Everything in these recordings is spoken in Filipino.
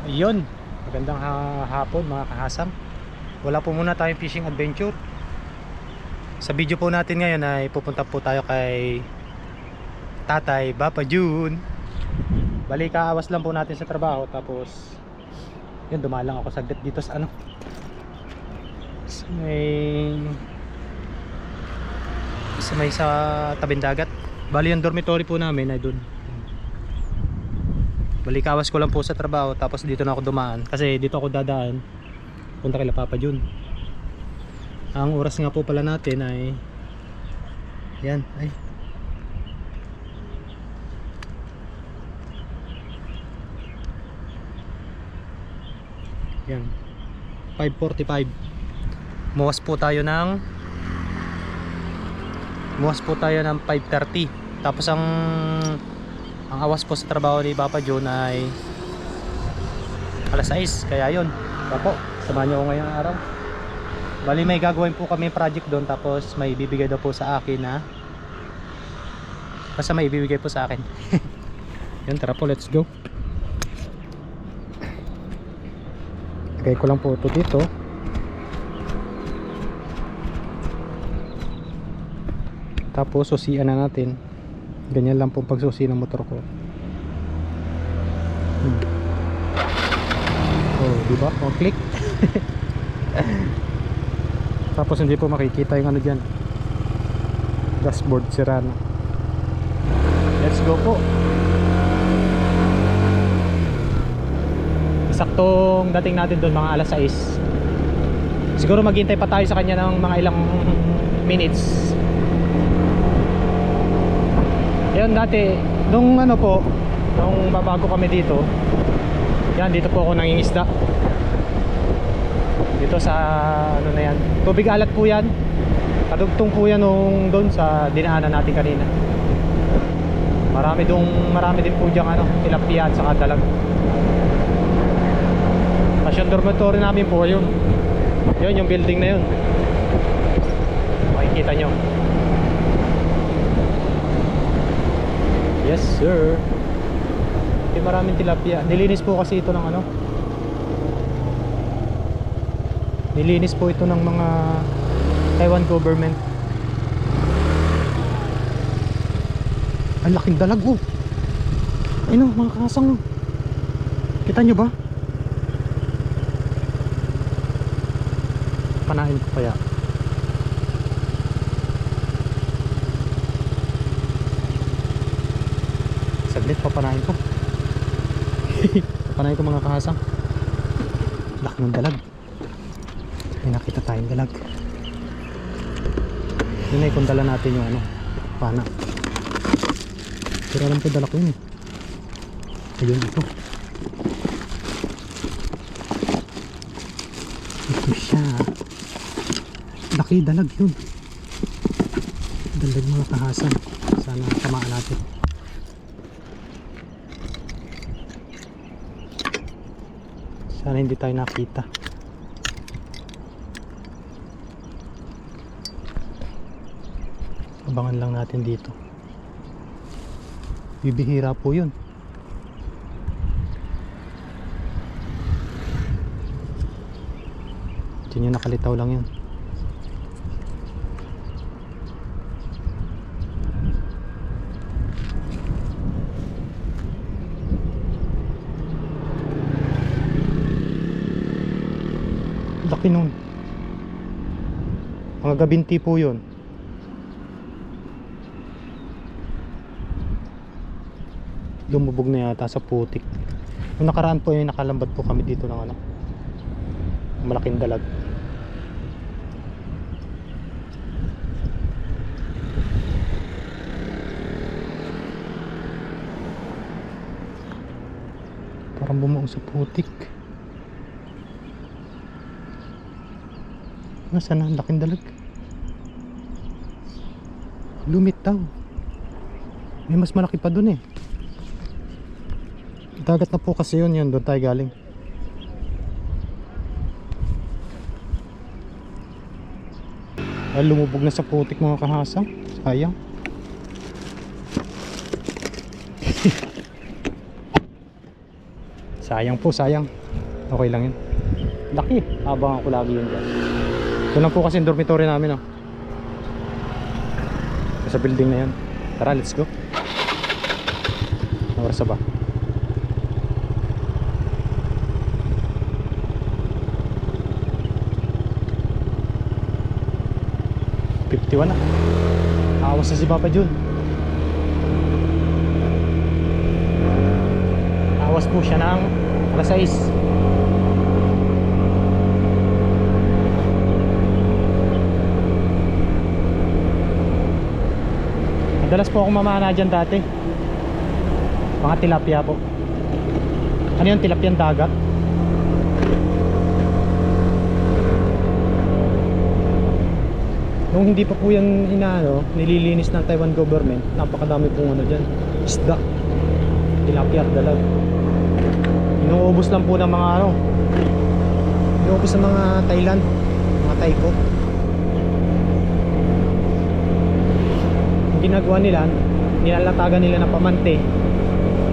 Yun, magandang hapon mga kahasam. Wala po muna tayong fishing adventure. Sa video po natin ngayon ay pupunta po tayo kay Tatay Bapa June. Bali kaawas lang po natin sa trabaho. Tapos yun, dumalang ako saglit dito sa sa tabing dagat. Bali yung dormitory po namin ay doon. Balikawas ko lang po sa trabaho, tapos dito na ako dumaan kasi dito ako dadaan punta kay Papa June. Ang oras nga po pala natin ay yan, yan 5:45. Muwas po tayo ng 5:30. Tapos ang awas po sa trabaho ni Papa John ay alas 6. Kaya yun, po, samahan nyo ako ngayong araw. Bali may gagawin po kami project doon. Tapos may ibibigay daw po sa akin na basta may ibibigay po sa akin. Yun, tara po, let's go. Lagay ko lang po ito dito. Tapos susian na natin. Ganyan lang po pagsusi ng motor ko. Oh, diba? O, click. Tapos hindi po makikita yung ano dyan. Dashboard sira na. Let's go po. Saktong dating natin doon mga alas 6. Siguro maghintay pa tayo sa kanya ng mga ilang minutes. Yan, dati nung nung babago kami dito, yan, dito po ako nangingisda. Dito sa na yan, tubig alat po yan. Kadugtong po yan nung doon sa dinaanan natin kanina. Marami din po diyang tilapia at saka dalag. Tapos yung dormitory namin po yun yung building na yun, makikita nyo. Yes sir. Maraming tilapia. Nilinis po kasi ito ng nilinis po ito ng mga Taiwan government. Ang laking dalag oh. Ayun mga kasang. Kita nyo ba? Panain ko kaya. Papanahin ko. Papanahin ko mga kahasang. Laki ng dalag. May nakita tayong dalag. Yun ay kung dala natin yung pana. Pero alam ko dala ko yun ayun ito. Ito siya. Laki dalag yun. Dalag mga kahasang. Sana tamaan natin. Sana hindi tayo nakita. Abangan lang natin dito. Bibihira po yun. Diyan yung nakalitaw lang yun. Laki nun. Mga gabinti po yun. Lumubog na yata sa putik. Nung nakaraan po yung nakalambat po kami dito ng malaking dalag. Parang bumuong sa putik. Nasaan na? Laking dalag. Lumitaw. May mas malaki pa dun eh. Dagat na po kasi yun doon tayo galing. Ay, lumubog na sa putik mga kahasang. Sayang. Sayang po, sayang. Okay lang yun. Laki, abangan ko lagi yun dyan. Ito lang po kasi yung dormitory namin, oh. Sa building na yun. Tara, let's go. Oras na ba? Na. Awas na si Papa Jun. Awas po siya ng alas 6. Madalas po akong mamana dyan dati. Mga tilapia po. Ano yung tilapiang dagat? Nung hindi pa po yan nililinis ng Taiwan government, napakadami pong dyan, isda, tilapia at dalag. Inuubos lang po ng mga inuubos ng mga Thailand, mga Thaiko. Ang ginagawa nila, nilalatagan nila ng pamante.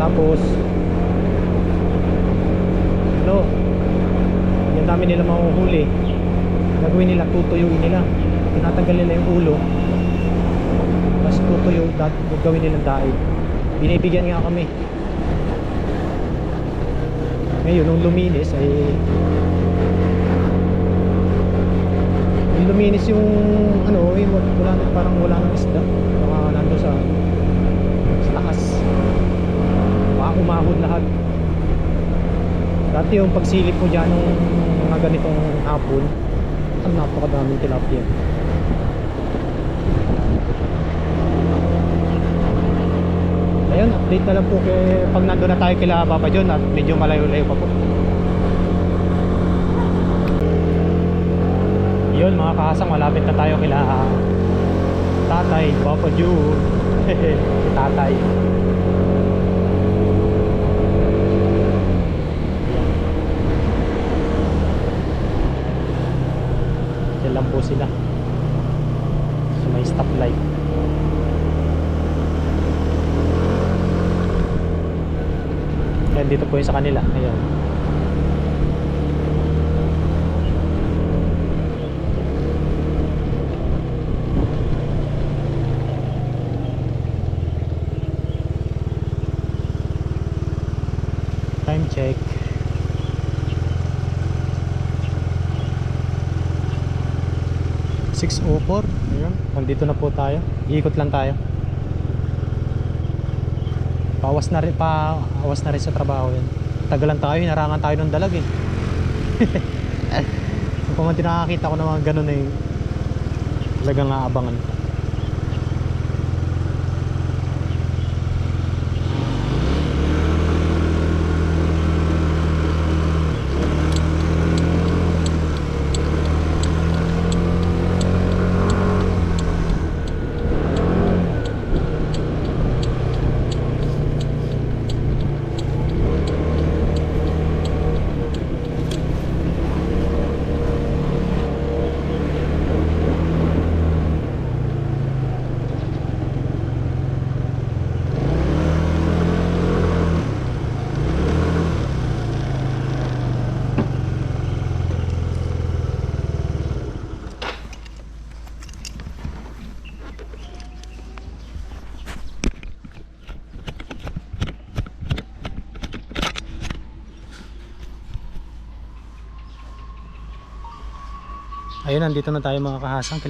Tapos yung dami nila mahuhuli, gagawin nila, tutuyuin nila. Tinatanggal nila yung ulo, tapos tutuyo, gagawin nilang daig. Binibigyan nga kami. Ngayon nung luminis ay yung wala na, parang wala nang isda. Baka nando sa taas, baka umahod lahat. Dati yung pagsilip ko dyan nung mga ganitong hapon, ang napakadaming tilapia. Ayun, update na lang po pag nandun na tayo kila Papa John at medyo malayo-layo pa po. Yun mga kahasang, malapit na tayo kila Tatay Papa John. Tatay. Yan lang po sila sa may stoplight. Ayan, dito po yung sa kanila. Ayan. Time check. 6:04. Ayun, nandito na po tayo. Iikot lang tayo. Awas na rin sa trabaho yan. Tagalan tayo, hinarangan tayo ng dalag eh. Kung man nakakita ko ng mga ganun eh, talagang aabangan ko. Ayun, nandito na tayo mga kahasang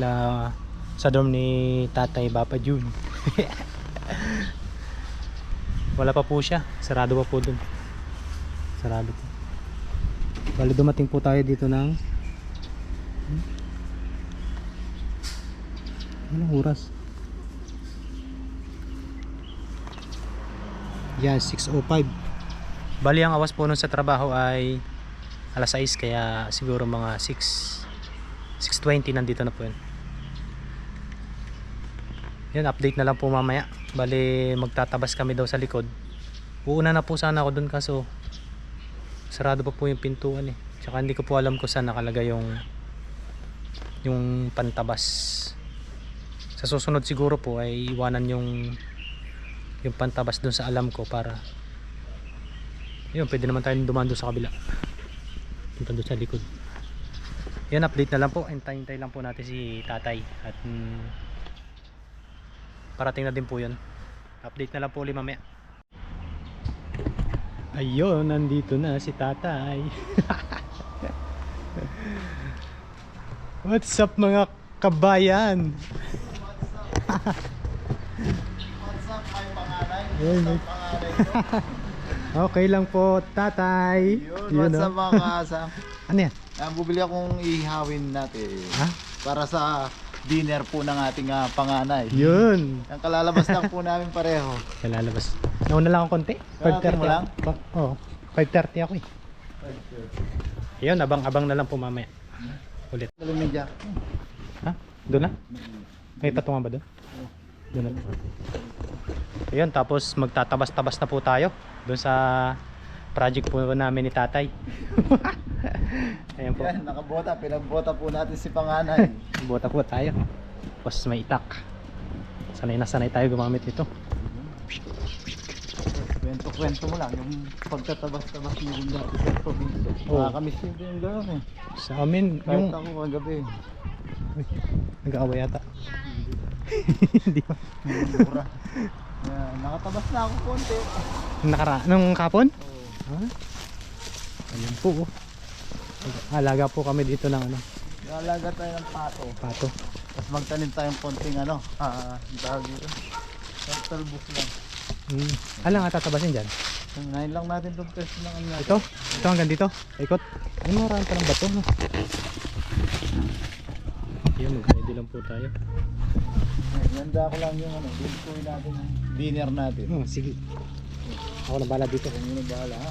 sa dorm ni Tatay Papa Jun. Wala pa po siya, sarado pa po dun. Sarado po. Bali dumating po tayo dito ng anong oras? Yan, 6:05. Bali ang awas po nun sa trabaho ay alas 6, kaya siguro mga 6:20 nandito na po yun. Yun, update na lang po mamaya. Bali magtatabas kami daw sa likod. Uuna na po sana ako dun, kaso sarado pa po yung pintuan eh. Tsaka hindi ko po alam kung saan nakalagay yung pantabas. Sa susunod siguro po ay iwanan yung pantabas dun sa alam ko, para Yun, pwede naman tayong dumaan doon sa kabila. Punta doon sa likod. Yan, update na lang po. Hintay lang po natin si tatay. At parating na din po yun. Update na lang po ulit mamaya. Ayun, nandito na si tatay. What's up mga kabayan? What's up, my panganay? Yun, What's up, panganay ko? Okay lang po, tatay. Yun, what's up, mga kaasam? Ano yan? Bubili akong ihawin natin Ha? para sa dinner po ng ating panganay. Yun. Ang kalalabas lang po namin pareho. Kalalabas. Nauna lang akong konti. Karating mo lang? Oo. 5:30 ako eh. Yun, abang-abang na lang po mamaya. Ulit. Galing ni Jack. Ha? Doon na? May patungan ba doon? Doon na. Ayun, tapos magtatabas-tabas na po tayo doon sa project po namin ni tatay. Ayan po. Yan, nakabota. Pinagbota po natin si panganay. Bota po tayo. Tapos may itak. Sanay na sanay tayo gumamit nito. Kwento-kwento mo lang yung pagtatabas-tabas mo rin dati sa probinsya. Oo. Nakakamiss yun yung gano'n eh. Sa amin, Kahit yung... ako kagabi. Nag-aaway yata. Hindi ba? Mura. Yan, nakatabas na ako konti. Nung kapon? Oo. Ha? Ayun po. Oh. Alaga po kami dito ng ano, Nalaga tayo ng pato. pato. Tapos magtanim tayong konting ano. Yung tawag dito. Talbos lang. Alang nga tatabasin dyan? Ngayon lang natin itong test ng ano natin. Ito? Ito hanggang dito? Ikot? Ay, marami pa ng bato, no? Ayun, mag-ready lang po tayo. Handa ko lang yung ano. Dito natin yung dinner natin. Sige. Ako na bala dito. Kung yun ang bahala ha.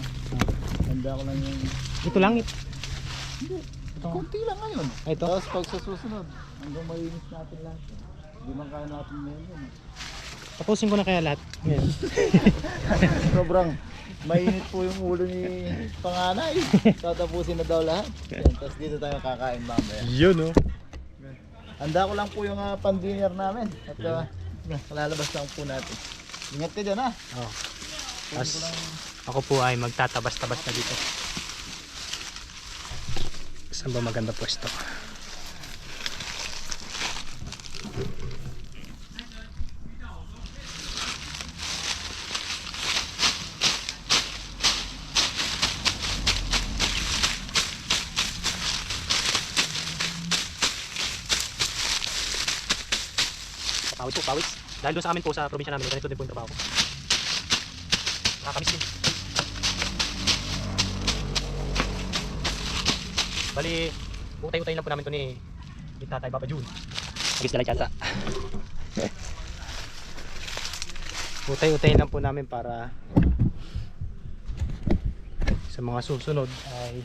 Handa ko lang yung... Ito lang. Ito. Kunti lang ngayon. Ito? Tapos pag sa susunod, hanggang malinis natin lahat. Hindi man kaya natin ngayon. Tapusin ko na kaya lahat. Ngayon. Sobrang mainit po yung ulo ni panganay. Tatapusin na daw lahat. Yan, tapos dito tayo kakain mamaya. Yun, no? Handa ko lang po yung pan-dinner namin. At kalalabas lang po natin. Ingat ka dyan ha. Oh. Kunin Tapos, ko lang. ako po ay magtatabas-tabas na dito. Saan ba maganda pwesto? Pawis po, pawis. Dahil doon sa amin po sa probinsya namin, ganito din po yung trabaho ko. Nakakamiss din. Bali, utay-utay lang po namin ito ni Tatay Papa Jun. Agis na lang yata. Utay-utay lang po namin para sa mga susunod ay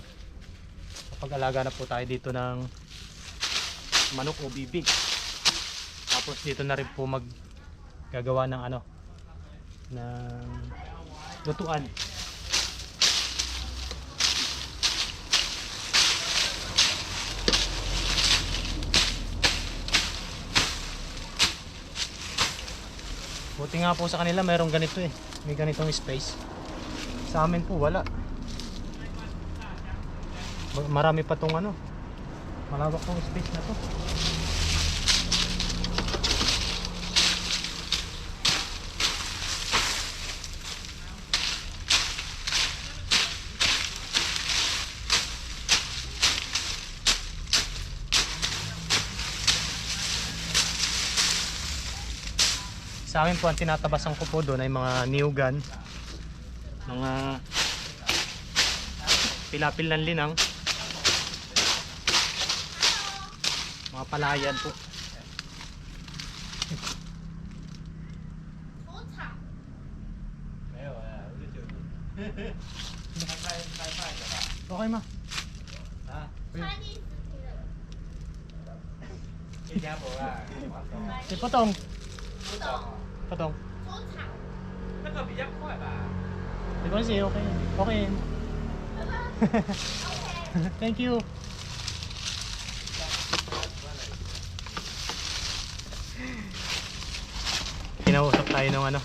kapag-alaga na po tayo dito ng manok o bibig. Tapos dito na rin po maggagawa ng ano, ng lutuan. Buti nga po sa kanila mayroong ganito eh. May ganitong space. Sa amin po wala. Marami pa tong ano. Malawak tong space na to. Sa amin po ang tinatabasan ko po doon ay mga niyugan, mga pilapil ng linang, mga palayan po. Okay ma. Si Potong. Potong. 那个比较快吧。没关系 okay. Okay. Thank you. Kinausap tayo ng ano,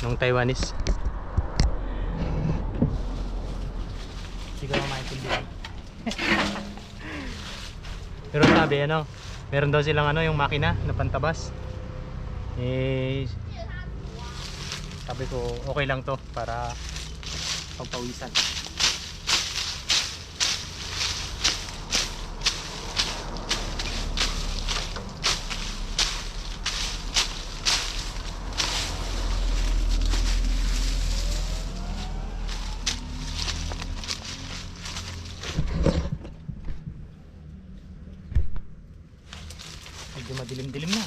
ng Taiwanese. naiintindihan. Pero sabi ano, meron daw silang ano yung makina na pantabas. Eh sabi ko okay lang to para pagpawisan. Medyo madilim-dilim na.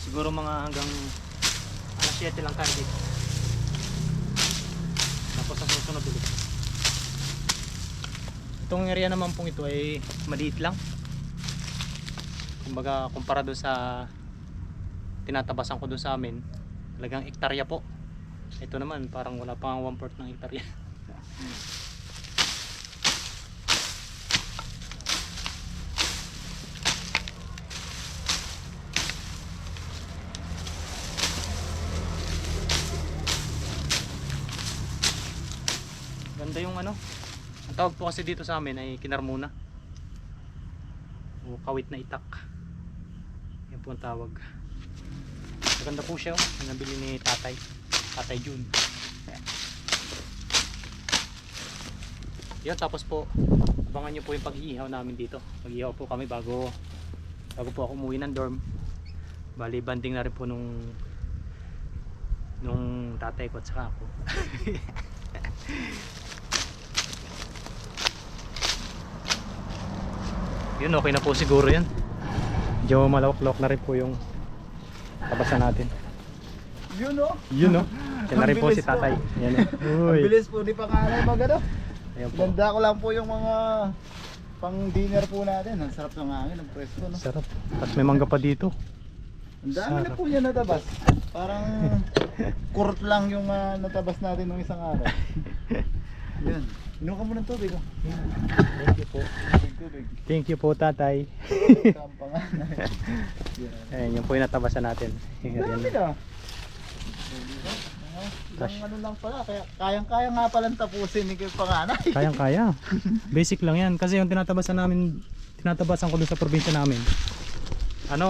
Siguro mga hanggang alas 7 lang tayo dito. Tapos sa susunod ulit. Itong area naman pong ito ay maliit lang. Kumbaga kumpara doon sa tinatabasan ko doon sa amin, talagang hektarya po. Ito naman parang wala pang 1/4 ng hektarya. Ganda yung ano, ang tawag po kasi dito sa amin ay kinarmuna o kawit na itak, yan po ang tawag. Maganda po siya, ang nabili ni Tatay Jun. Yan, tapos po abangan nyo po yung pag-iihaw namin dito. Mag-iihaw po kami bago po ako umuwi ng dorm. Bali banding na rin po nung tatay ko at saka ako. Yun, okay na po siguro yan. Medyo malawak-lawak na rin po yung tabasan natin. Yun o. Yun no. Yan na rin po si Ang bilis po. Tatay. Yan. Ang Uy. bilis po ni Panganay magano. Ayan po. Ganda ko lang po yung mga pang dinner po natin. Ang sarap ng hangin, ang presko no. Sarap. Tapos may mangga pa dito. Ang dami na Sarap. po yan natabas. Parang kurot lang yung natabas natin nung isang araw. Yan. Inom ka muna ng tubig oh. Thank you po. Tubig. Thank you po Tatay. Ang Panganay. Yan. Ayan, yun po yung natabasan natin. Dami Ayan. na. Cash. Ilang ano lang pala, kaya kayang-kaya nga palang tapusin ni Panganay. Kayang-kaya. Basic lang yan. Kasi yung tinatabasan ko doon sa probinsya namin. Ano?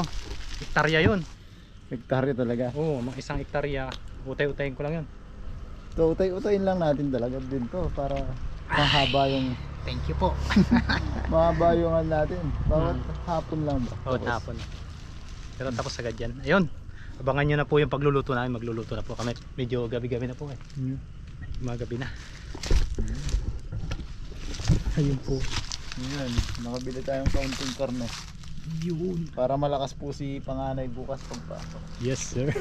Hektarya yun. Hektarya talaga. Oo, mga isang hektarya. Utay-utayin ko lang yun. So utay-utayin lang natin talaga din to para mahaba yung Thank you po. mahaba yung ano natin. Bawat hapon lang ba? Oo, hapon. Pero tapos agad yan. Ayun. Abangan nyo na po yung pagluluto namin. Magluluto na po kami. Medyo gabi-gabi na po eh. Mga gabi na. Ayun po. Yan, nakabili tayong kaunting karne. Yun. Para malakas po si Panganay bukas pagpasok. Yes sir.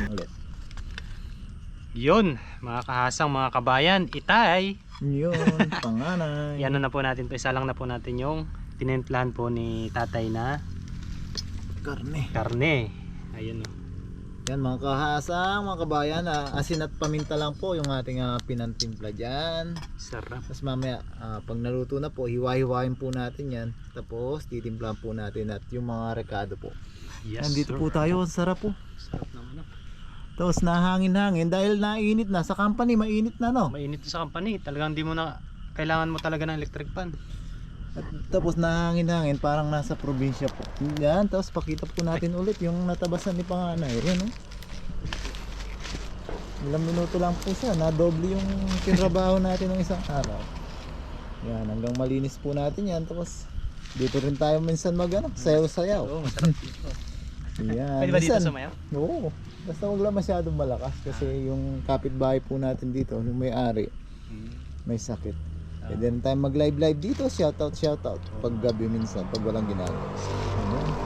Ulit. Yun. Mga kahasang, mga kabayan. Itay. Yun, Panganay. Yan na po natin. Isa lang na po natin yung tinimplahan po ni Tatay na Karne. karne. Ayun o. Yan mga kahasang, mga kabayan, asin at paminta lang po yung ating pinantimpla dyan. Sarap. Tapos mamaya, pag naluto na po, hiwa-hiwain po natin yan. Tapos titimplahan po natin at yung mga rekado po. Yes Nandito sir. po tayo, ang sarap po. Sarap naman o. Tapos nahangin-hangin dahil nainit na. Sa company, mainit na no. Mainit sa company. Talagang di mo na kailangan mo talaga ng electric fan. At tapos nahangin-hangin, parang nasa probinsya po. Yan, tapos pakita po natin ulit yung natabasan ni Panganay. Yan, no? Ilang minuto lang po siya, nadoble yung tinrabaho natin ng isang araw. Yan, hanggang malinis po natin yan. Tapos dito rin tayo minsan sayaw-sayaw. Oo, masarap dito. Yan, Pwede ba dito minsan- sumayaw? Oo, basta huwag lang masyadong malakas kasi yung kapitbahay po natin dito, yung may-ari, may sakit. Pwede rin tayo mag-live dito, shoutout pag gabi minsan, pag walang ginagawa.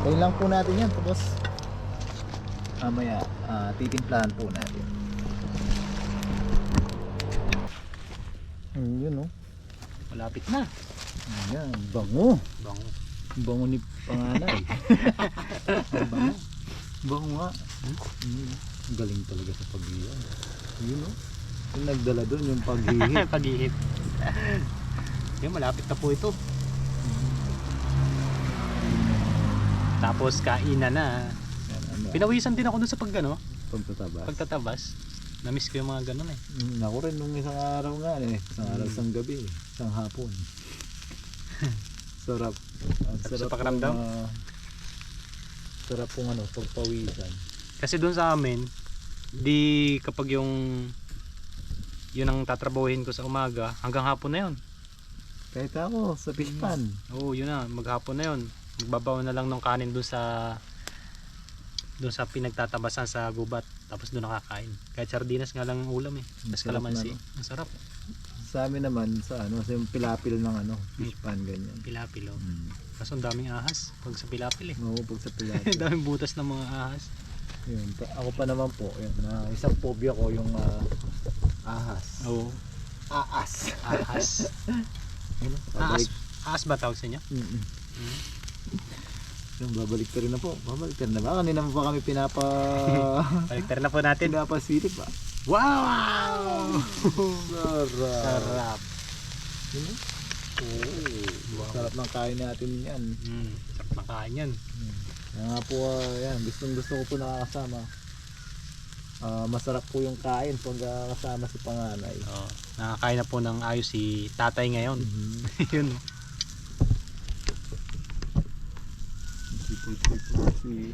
Ayun lang po natin yan, tapos Mamaya, titimplahan po natin. Yun oh. Malapit na. Ayan, bango. Bango. Bango ni panganay. Bango. Bango nga. Galing talaga sa pag-iwan. Yun oh. Yung nagdala doon yung paghihip. Paghihip. Yun, malapit na po ito. Tapos kainan na. Pinawisan din ako dun sa pagtatabas. Namiss ko yung mga ganun eh. Ako rin nung isang araw nga isang araw, isang gabi, isang hapon. Sarap. Ang Sarap sa pakiramdam? Sarap pong pagpawisan. Kasi dun sa amin, di kapag yun ang tatrabahuhin ko sa umaga, hanggang hapon na yun. Kahit ako sa fish pan. Oo, yun na, maghapon na yun. Magbabaw na lang ng kanin dun sa pinagtatabasan sa gubat, tapos doon nakakain. Kahit sardinas nga lang ang ulam eh. Tapos Sarap kalamansi. na, Ang sarap. Sa amin naman sa sa yung pilapil ng fish pan ganyan. Pilapil oh. Kaso ang daming ahas pag sa pilapil eh. Oo, pag sa pilapil. Daming butas ng mga ahas. Yun, ako pa naman po, yun, isang phobia ko yung ahas. Oo. Aas. Ahas. Yun, Ahas. babalik. Ahas ba tawag sa inyo? Yung babalik ka rin na po. Babalik ka rin na ba? Kanina mo pa kami Baliktarin na po natin. pinapasilip ba? Wow! Sarap. Sarap. Yun, Wow. sarap ng kain natin yan. Sarap na kain yan. Kaya nga po, yan, gusto ko po nakakasama. Masarap po yung kain pag kasama si panganay. Oh, nakakain na po ng ayos si tatay ngayon. Yun. Si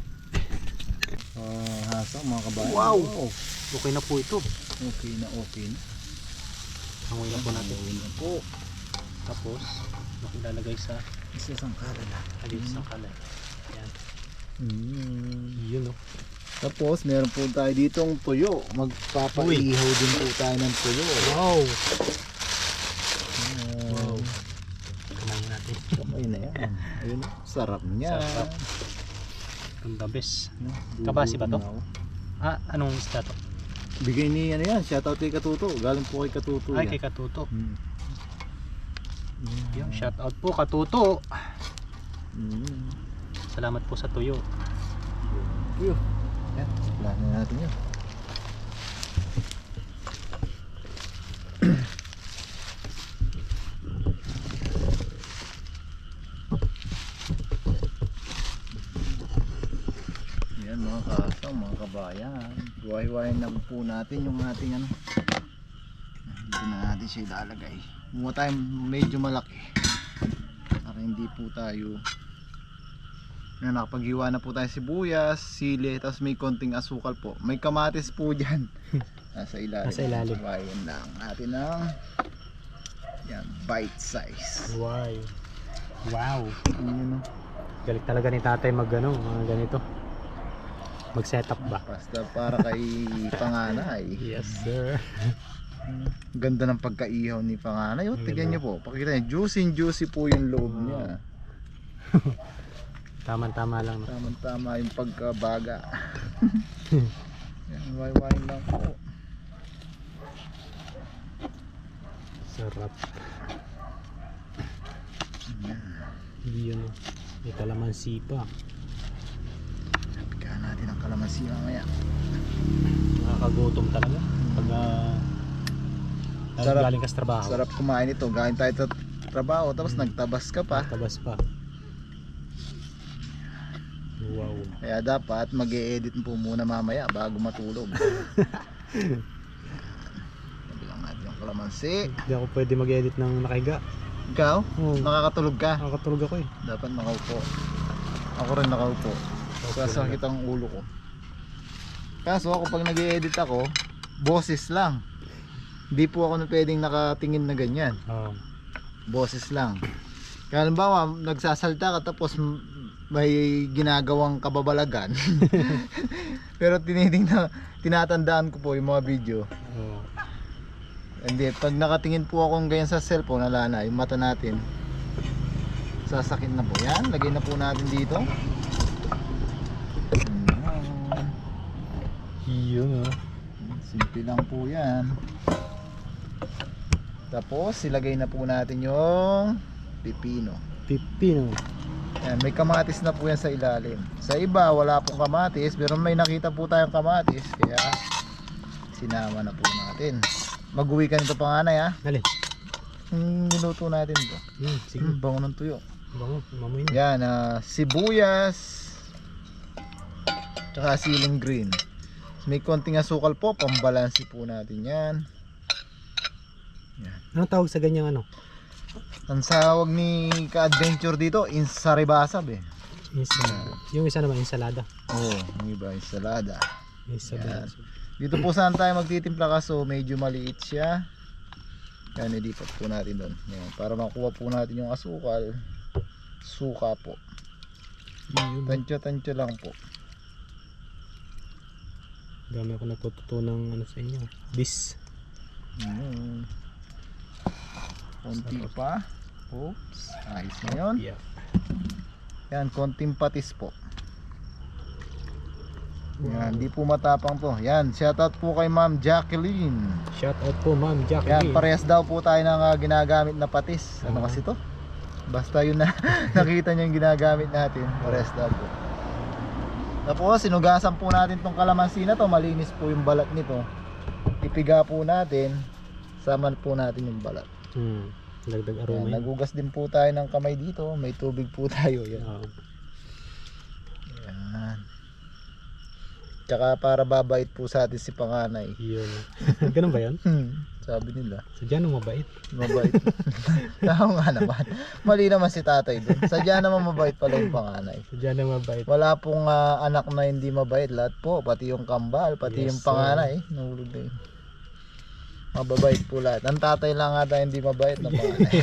hasa mga kabayan. Wow! Okay na po ito. Okay na. Hangoy na po natin. Hangoy na po. Tapos, ilalagay sa Isang kalala. isang kalan. Yan. Yun oh. Tapos meron po tayo ditong tuyo. Magpapaihaw din po tayo ng tuyo. Wow! Wow. Wow. Kamayin natin. Kamay na yan. Ayun, sarap niya. Sarap. Ang the best. Kabasi ba to? Ah, anong isda to? Bigay ni yan. Shoutout kay Katuto. Galing po kay Katuto. Ay, yan. kay Katuto. Yung shout out po Katuto. Salamat po sa tuyo. Tuyo. Yan, plan na natin yun. Yan mga kasang, mga kabayan. Huwai-huwain na po natin yung ating Dito na natin siya ilalagay. Muna tayo medyo malaki. Para hindi po tayo nakapaghiwa na po tayo sibuyas, sili, tapos may konting asukal po. May kamatis po dyan. Nasa ilalim. Nasa ilalim. Huwain lang natin ng yan, bite size. Wow. Wow. Yun, Galit talaga ni tatay mga ganito. Mag setup ba? basta para kay panganay. Yes sir. Ganda ng pagkaihaw ni panganay. Tignan nyo po. Pakita nyo. Juicy po yung loob niya. Tama-tama lang. No? Tama-tama yung pagkabaga. Yan, wain lang po. Sarap. Yun. May kalamansi pa. Pagkaan natin ang kalamansi mamaya. Nakakagutom talaga. Pag Sarap. galing ka sa trabaho. Sarap kumain ito. Galing tayo sa trabaho tapos nagtabas ka pa. Tabas pa. Wow. Kaya dapat mag-e-edit po muna mamaya bago matulog. Nabilang natin yung kalamansi. Hindi ako pwede mag-edit ng nakahiga. Ikaw? Oo. Nakakatulog ka? Nakakatulog ako eh. Dapat nakaupo. Ako rin nakaupo. Sasakit ang ulo ko. Kaso ako pag nag-e-edit ako, boses lang. Hindi po ako na pwedeng nakatingin na ganyan. Oo. Boses lang. Kaya halimbawa, nagsasalta ka tapos may ginagawang kababalagan. Pero tinatandaan ko po yung mga video. Oo. Hindi, pag nakatingin po akong ganyan sa cellphone, wala na, yung mata natin sasakit na po. Yan, lagay na po natin dito. Yun oh. Simple lang po yan. Tapos ilagay na po natin yung pipino. Pipino. Yan, may kamatis na po yan sa ilalim. Sa iba wala pong kamatis, pero may nakita po tayong kamatis, kaya sinama na po natin. Mag-uwi ka nito panganay ha. Alin? Niluto natin to. Sige. Bango ng tuyo. Bango, mamoy na. Yan, sibuyas tsaka siling green. May konting asukal po, pambalansi po natin yan. Anong tawag sa ganyang ano? Ang sawag ni ka-adventure dito, insaribasab eh. Yung isa naman, ensalada. Oo, yung iba, ensalada. Ensalada. Dito po saan tayo magtitimpla kaso medyo maliit siya. Yan, ilipat po natin doon. Yan, para makuha po natin yung asukal. Suka po. Tansya-tansya lang po. Dami ako natututunang ano sa inyo. Bis. Konti pa. Oops. Ayos na yun. Yeah. Yan, konting patis po. Yan, di po matapang to. Yan, shoutout po kay Ma'am Jacqueline. Shout out po Ma'am Yan, Jacqueline. parehas daw po tayo ng ginagamit na patis. Ano kasi to? Basta yun na nakita niyo yung ginagamit natin. Parehas daw po. Tapos sinugasan po natin tong kalamansi na to. Malinis po yung balat nito. Ipiga po natin. Saman po natin yung balat. Dagdag Yan, aroma yun. nagugas din po tayo ng kamay dito. May tubig po tayo. Yan. Oo. Yan. Tsaka para babait po sa atin si panganay. Yun. Ganun ba yun? Sabi nila. Sadya nung mabait. Mabait. Tao nga naman. Mali naman si tatay dun. Sadya naman mabait pala yung panganay. Sadya nung mabait. Wala pong anak na hindi mabait. Lahat po. Pati yung kambal. Pati Yes, yung panganay. Nahulog na yun. Mababait po lahat. Ang tatay lang ata hindi mabait na panganay.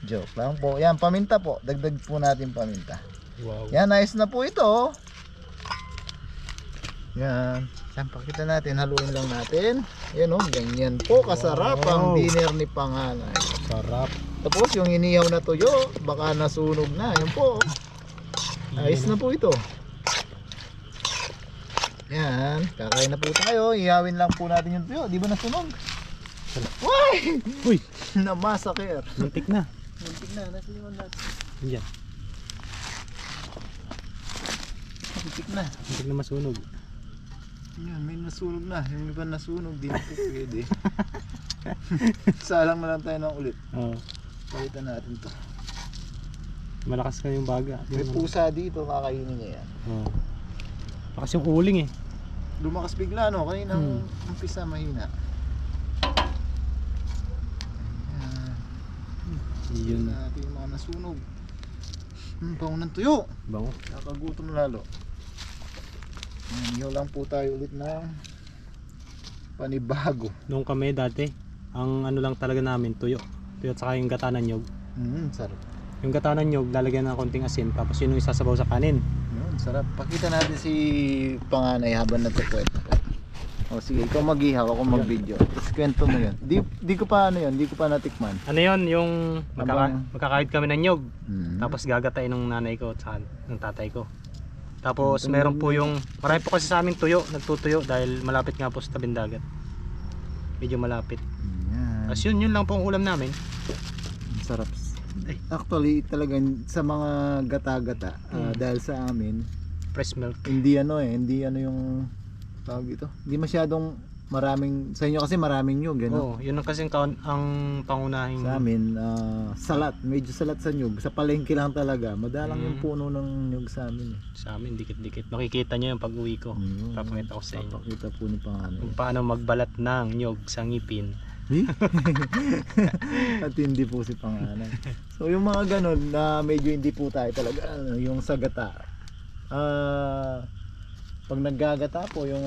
Joke lang po. Yan, paminta po. Dagdag po natin paminta. Wow. Yan, nice na po ito. Yan. Yan, pakita natin. Haluin lang natin. Yan o, ganyan po. Kasarap ang Wow. dinner ni panganay. Sarap. Tapos yung inihaw na tuyo, baka nasunog na. Yan po. Ayos na po ito. Yan. Kakain na po tayo. Ihawin lang po natin yung tuyo. Di ba nasunog? Why? Uy! Namasaker. Muntik na. Muntik na. Nasunog na. Yan. Muntik na. Muntik na masunog. Yan, may nasunog na. Yung iba nasunog, di na po pwede. Salang na lang tayo ng ulit. Oo. Palitan natin to. Malakas ka yung baga. May pusa dito, kakainin niya yan. Oo. Malakas yung uling eh. Lumakas bigla no, kanina umpisa mahina. Yun. Natin yung mga nasunog. Bango ng tuyo. Bango. Nakagutom lalo. Ihaw lang po tayo ulit ng panibago. Nung kami dati, ang ano lang talaga namin, tuyo. Tuyo at saka yung gata ng nyog. Sarap. Yung gata ng nyog, lalagyan ng konting asin, tapos yun yung isasabaw sa kanin. Sarap. Pakita natin si panganay habang nagkukwento. O sige, ikaw mag-ihaw, ako mag-video. Tapos kwento mo yun. Di ko pa ano yun, di ko pa natikman. Ano yun, yung magkakahit kami ng nyog. Tapos Tapos gagatain ng nanay ko at saka ng tatay ko. Tapos meron po yung, marami po kasi sa aming tuyo, nagtutuyo dahil malapit nga po sa tabing dagat. Medyo malapit. Tapos yun lang po ang ulam namin. sarap. Actually, talagang sa mga gata-gata, dahil sa amin, Fresh milk. hindi ano yung tawag ito. Hindi masyadong maraming, sa inyo kasi maraming nyug, ano? Oo, yun ang kasi ang pangunahing. Sa amin, salat, medyo salat sa nyug. Sa palengke lang talaga, madalang yung puno ng nyug sa amin. Sa amin, dikit-dikit. Makikita nyo yung pag-uwi ko. Papakita ko sa inyo. Papakita po ni panganay. Kung paano magbalat ng nyog sa ngipin. At hindi po si panganay. So yung mga ganun na medyo hindi po tayo talaga, yung sa gata. Pag naggagata po, yung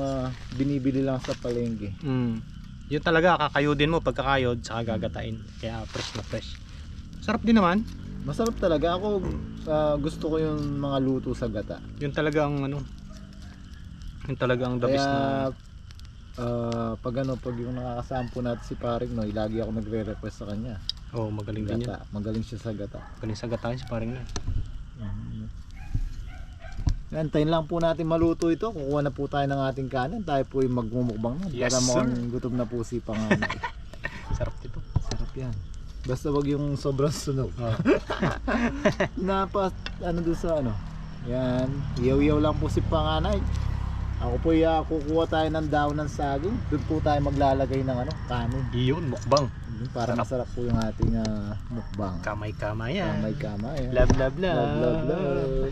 binibili lang sa palengke. Yun talaga, kakayodin mo pagkakayod, saka gagatain. Kaya fresh na fresh. Sarap din naman. Masarap talaga. Ako gusto ko yung mga luto sa gata. Yun talaga ang ano. Yun talaga ang the best na. Pag yung nakakasampo natin si Paring Noy, lagi ako nagre-request sa kanya. Oo, magaling din yun. Gata. Magaling siya sa gata. Magaling sa gataan si paring na. Antayin lang po natin maluto ito. Kukuha na po tayo ng ating kanin. Tayo po yung magmumukbang na. Yes, Para sir. mukhang gutom na po si Panganay. Sarap dito. Sarap yan. Basta wag yung sobrang sunog. Oh. Ano doon sa ano. Yan. Iyaw-iyaw lang po si Panganay. Ako po kukuha tayo ng daon ng saging. Doon po tayo maglalagay ng ano, kanin. Iyon, mukbang. Para masarap po yung ating mukbang. Kamay-kamay yan. Kamay-kamay. Love, love, love. Love, love, love.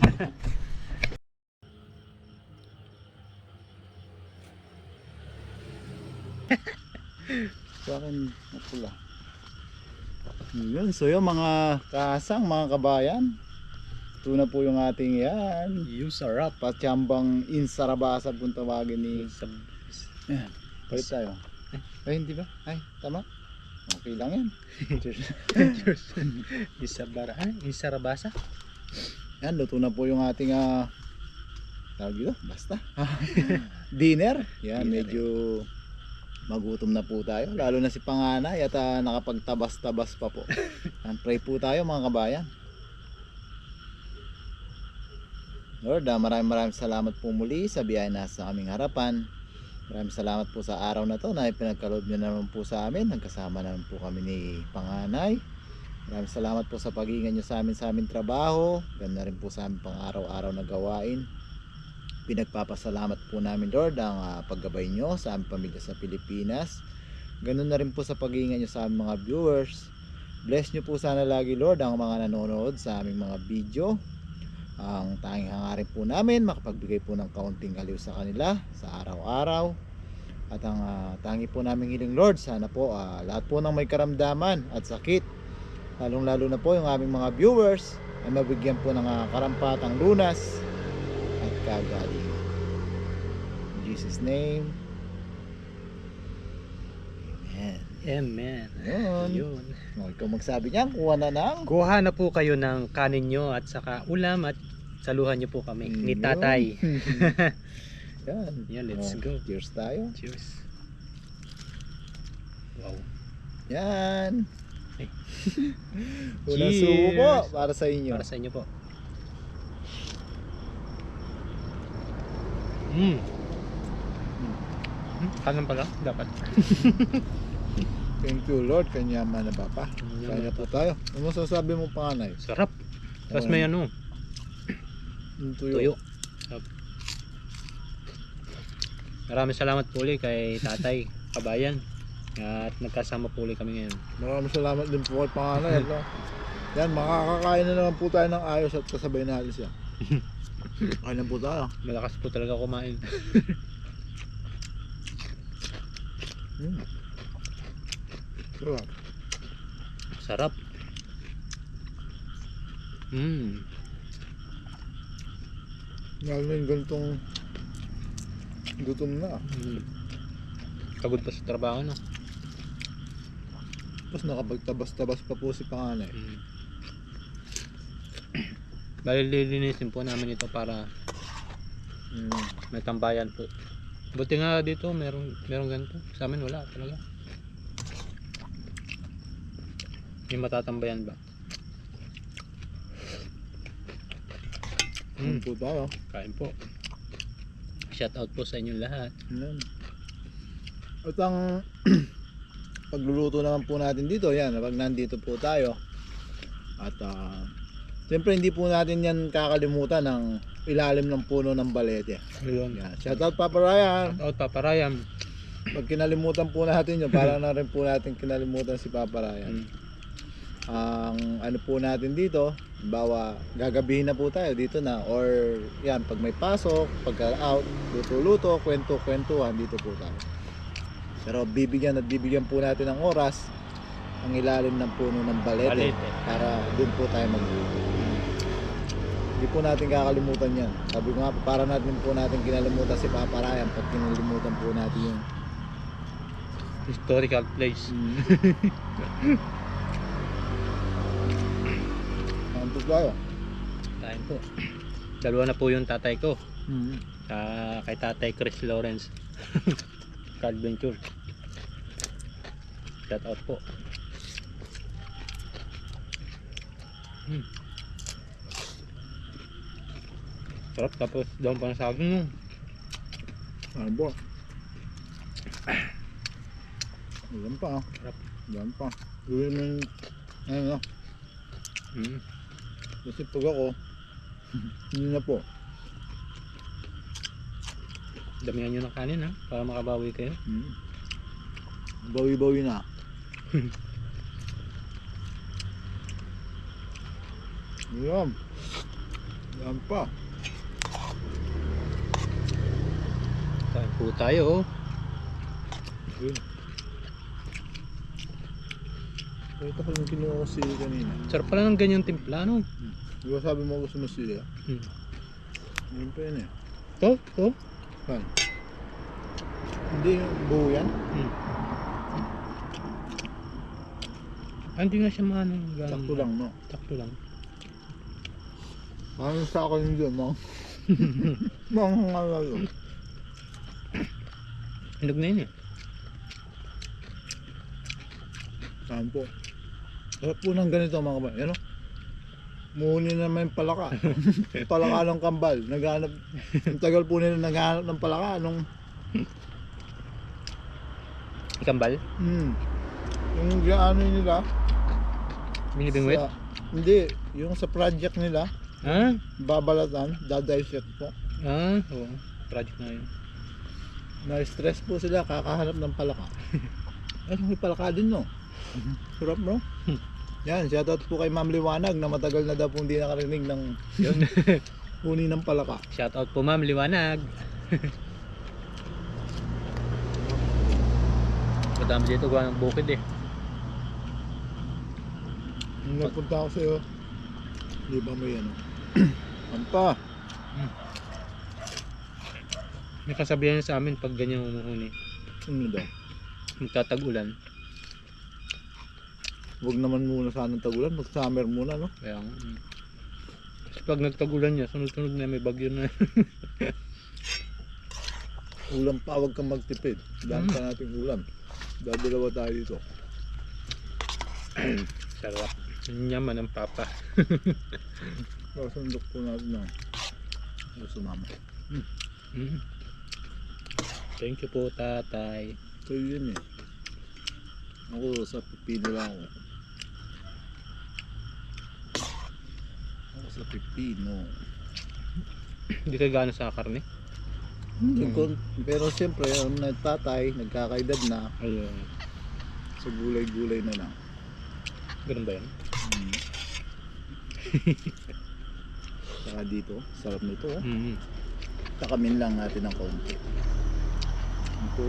Sa akin, napula. Yun, so yun mga kasang, mga kabayan. Ito na po yung ating yan. You sarap. Patsambang insarabasa kung tawagin ni... Yan, palit tayo. Ay, hindi ba? Ay, tama? Okay lang yan. Isarabasa. Yan, luto na po yung ating tawag dito, basta dinner. Yan, medyo magutom na po tayo, lalo na si Panganay at nakapagtabas-tabas pa po. Yan, pray po tayo mga kabayan. Lord, maraming salamat po muli sa biyaya na sa aming harapan. Maraming salamat po sa araw na to na ipinagkaloob niyo naman po sa amin. Nagkasama naman po kami ni Panganay. Maraming salamat po sa pag-iingat niyo sa aming trabaho. Ganda rin po sa aming pang araw-araw na gawain. Pinagpapasalamat po namin, Lord, ang paggabay niyo sa aming pamilya sa Pilipinas. Ganun na rin po sa pag-iingat niyo sa aming mga viewers. Bless niyo po sana lagi, Lord, ang mga nanonood sa aming mga video. Ang tanging hangarin po namin, makapagbigay po ng kaunting aliw sa kanila sa araw-araw. At ang tangi po namin hiling, Lord, sana po lahat po ng may karamdaman at sakit, lalong-lalo na po yung aming mga viewers, ay mabigyan po ng karampatang lunas at kagalingan. In Jesus' name, Amen. Amen. Yun. Yun. Ikaw magsabi niyan, kuha na ng Kuha na po kayo ng kanin nyo at saka ulam at saluhan nyo po kami ni Tatay. Yan. Yan, let's go. Cheers tayo. Cheers. Wow. Yan. Ay. Unang Cheers. subo po para sa inyo. Para sa inyo po. Mm. Kanan pala, dapat. Thank you Lord, kanyaman na Papa. Kanyaman Kaya po tayo. Ano masasabi mo Panganay? Sarap. Tapos may ano, Yung tuyo. Sarap. Maraming salamat po ulit kay Tatay Kabayan. At nagkasama po ulit kami ngayon. Maraming salamat din po kay Panganay. No? Yan, makakakain na naman po tayo ng ayos at kasabay natin siya. Kain na po tayo. Malakas po talaga kumain. Sarap. Sarap. Mm. Lalo na yung ganitong gutom na. Mm. Pagod pa sa trabaho, no? Tapos nakapagtabas-tabas pa po si Panganay. Mm. Bali lilinisin po namin ito para may tambayan po. Buti nga dito merong ganito. Sa amin wala talaga. May matatambayan ba? Kain po tayo. Kain po. Shout out po sa inyong lahat. Yan. At ang pagluluto naman po natin dito, yan, pag nandito po tayo. At siyempre hindi po natin yan kakalimutan ng ilalim ng puno ng balete. Ayun. Yan. Shout out Papa Ryan. Shout out Papa Ryan. Pag kinalimutan po natin yun, para na rin po natin kinalimutan si Papa Ryan. Ang ano po natin dito, bawa gagabihin na po tayo dito na, or yan, pag may pasok, pagka out, luto-luto, kwento-kwentuhan, dito po tayo. Pero bibigyan po natin ng oras ang ilalim ng puno ng balete, para dun po tayo magluto. Hindi po natin kakalimutan yan. Sabi ko nga po, para natin po natin kinalimutan si Papa Ryan pag kinalimutan po natin yung Historical place. Antok tayo. Kain po. Dalawa na po yung tatay ko. Kay Tatay Chris Lawrence. Adventure. Shout out po. Sarap, tapos daon pa ng saging no. Ano po? Yan pa. Sarap. Yan pa. Gawin mo yung, ano, Mm. kasi pag ako, hindi na po. Damihan nyo ng kanin ha, para makabawi kayo. Bawi-bawi na. Yan. Yan pa. Kain po tayo oh. Yun. Ito ko yung kinuha ko sili kanina. Sarap pala ng ganyang timpla no. Di ba sabi mo gusto mo sili? Hmm. Yun pa yun eh. To? Saan? Hindi yung buo yan? Hmm. Ah, hindi nga siya maano. Sakto lang, no? Sakto lang. Ano sa akin yun, no? Mga ngalalo. Hinog na yun eh. Saan po? Sarap po ng ganito mga kabayan. Yan o. Muli naman yung palaka. Palaka ng kambal. Naghanap. Ang tagal po nila naghanap ng palaka. Nung, Ikambal? yung ano nila. Binibingwit? Hindi. Yung sa project nila. Ah? Babalatan. Dadissect po. Ah, oo. Project na yun. Na-stress po sila. Kakahanap ng palaka. Ay, may palaka din no. Sarap bro. Yan, shoutout po kay Ma'am Liwanag na matagal na daw po hindi nakarinig ng yun, huni ng palaka. Shoutout po Ma'am Liwanag. Madami dito gawa ng bukid eh. Nung nagpunta ako sa'yo, di ba may ano? Ampa. May kasabihan sa amin pag ganyan umuuni. Ano daw? Magtatag-ulan. Huwag naman muna sanang tagulan, mag-summer muna, no? Kaya kasi pag nagtag-ulan niya, sunod-sunod na may bagyo na. Ulam pa, huwag kang magtipid. Dami pa nating ulam. Dadalawa tayo dito. Sarap. Yaman ng papa. Pasundok po natin na. Gusto mama. Mm. Thank you po tatay. So yun eh. Ako sa pipino lang ako. Ako sa pipino. Hindi ka gana sa karne? Pero siyempre, yung nagtatay, nagkakaedad na, Ayun. sa gulay-gulay na lang. Ganun ba yan? Saka dito, sarap nito. Oh. Mm. Takamin lang natin ng kaunti. Ito.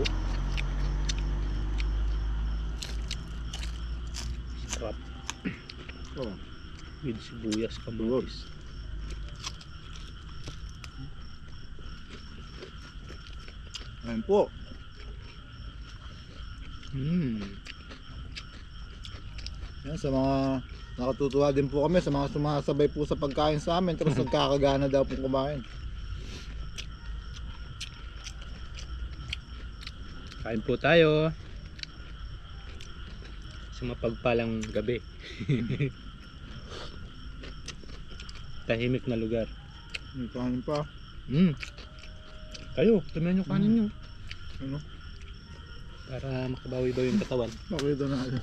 Sarap. Oh. With sibuyas kamatis. Ayun po. Yan, sa mga nakatutuwa din po kami sa mga sumasabay po sa pagkain sa amin tapos nagkakagana daw po kumain. Kain po tayo. Sa mapagpalang gabi. Tahimik na lugar. May kanin pa. Kayo, tumayan yung kanin nyo. Ano? Para makabawi-bawi yung katawan. Makita natin.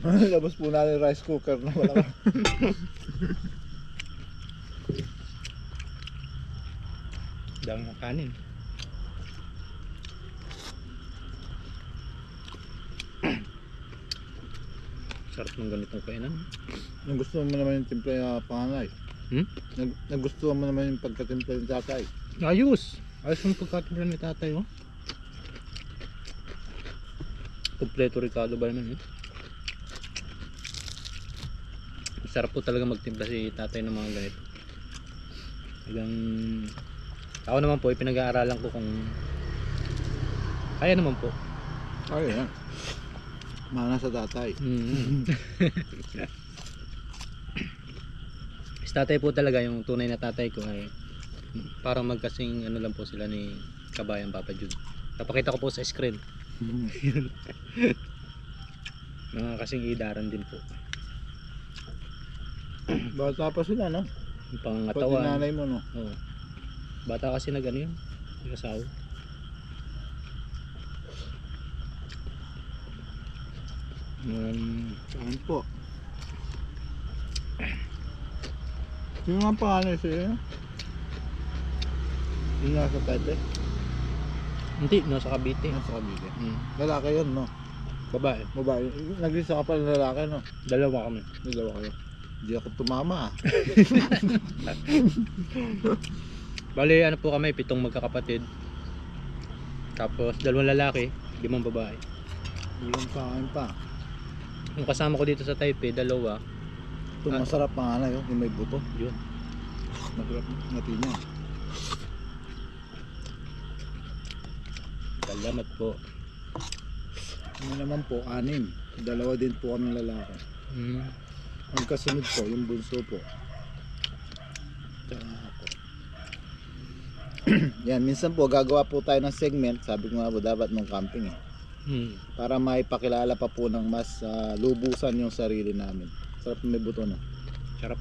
Labas po natin rice cooker na wala ka. Dami ng kanin. Sarap ng ganitong kainan. Nagustuhan mo naman yung timpla yung panganay. Nagustuhan mo naman yung pagkatimpla yung tatay. Ayos! Ayos yung pagkatimpla ni tatay oh. Kompleto Ricardo ba naman eh. Sarap po talaga magtimpla si tatay ng mga ganito. Hanggang ako naman po pinag-aaralan ko kung kaya naman po. Ay, yan. Mana sa tatay. Si tatay po talaga yung tunay na tatay ko ay parang magkasing ano lang po sila ni Kabayan Papa Jude. Napakita ko po sa screen. Mga kasing idaran din po. Bata pa sila, no? Yung Pati pangatawan. nanay mo, no? Oo. Bata kasi nag ano yun. Nag-asawa. Saan po? Sino nga pangalan sa'yo? Yung nasa Taipei? Hindi, nasa Cavite. Nasa Cavite. Mm. Lalaki yun, no? Babae. Babae. Nag-isa ka pala lalaki, no? Dalawa kami. Dalawa kayo. Hindi ako tumama, ah. Bali, ano po kami, 7 magkakapatid. Tapos, 2 lalaki, 5 babae. Walang pakain pa. Yung kasama ko dito sa Taipei, 2. Ito, masarap panganay, oh. Yung may buto. Yun. Masarap ngati niya. Salamat po. Ano naman po, 6. 2 din po kami lalaki. Mm. Ang kasunod po, yung bunso po. Tsaka ako. Yan, minsan po gagawa po tayo ng segment. Sabi ko nga po dapat nung camping, Mm. para maipakilala pa po ng mas lubusan yung sarili namin. Sarap may buto, no? Sarap.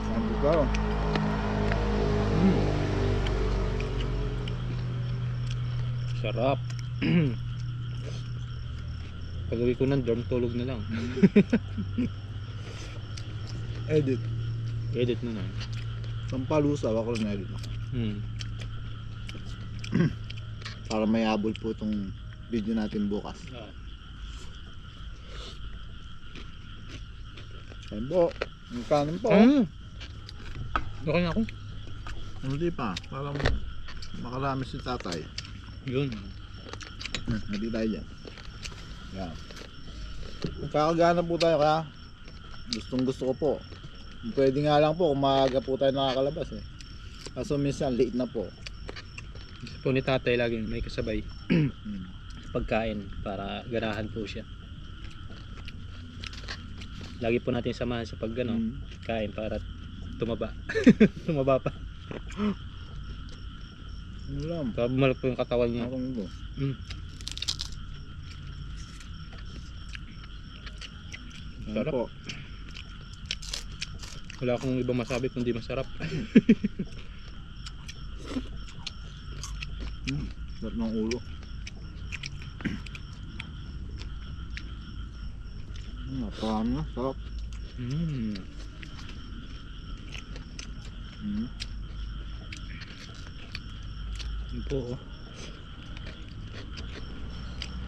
Sabi ko, Mm. Sarap. Pag-uwi ko ng dorm, tulog na lang. edit. Edit na lang. Sampalusaw ako na edit. Mm. Para may habol po itong video natin bukas. Ah. Ayun po. Yung kanin po. Mm. Okay na ako. Hindi pa. Parang makarami si tatay. Yun. Hindi tayo dyan. Yan. Kakagana po tayo kaya gustong gusto ko po. Pwede nga lang po kung maaga po tayo nakakalabas eh. Kaso minsan late na po. Gusto po ni tatay laging may kasabay Hmm. pagkain para ganahan po siya. Lagi po natin samahan sa pagano Hmm. kain para tumaba. Tumaba pa. Ano lang. Para bumalak po yung katawan niya. Ako nito. Mm. Yan Sarap. po. Wala akong ibang masabi kundi masarap. Sarap ng ulo. Napakan na. Sarap. Mm. Hmm. Yun po oh.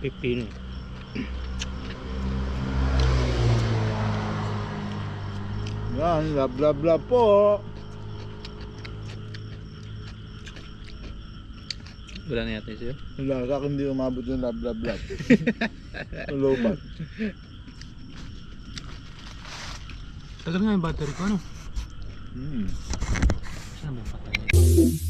Pipino. Yan. Love love love po. Wala na yata sa'yo. Wala, sa akin hindi umabot yung love love love. Lobat. Tagal nga yung battery ko ano? Hmm. Saan ba yung patay?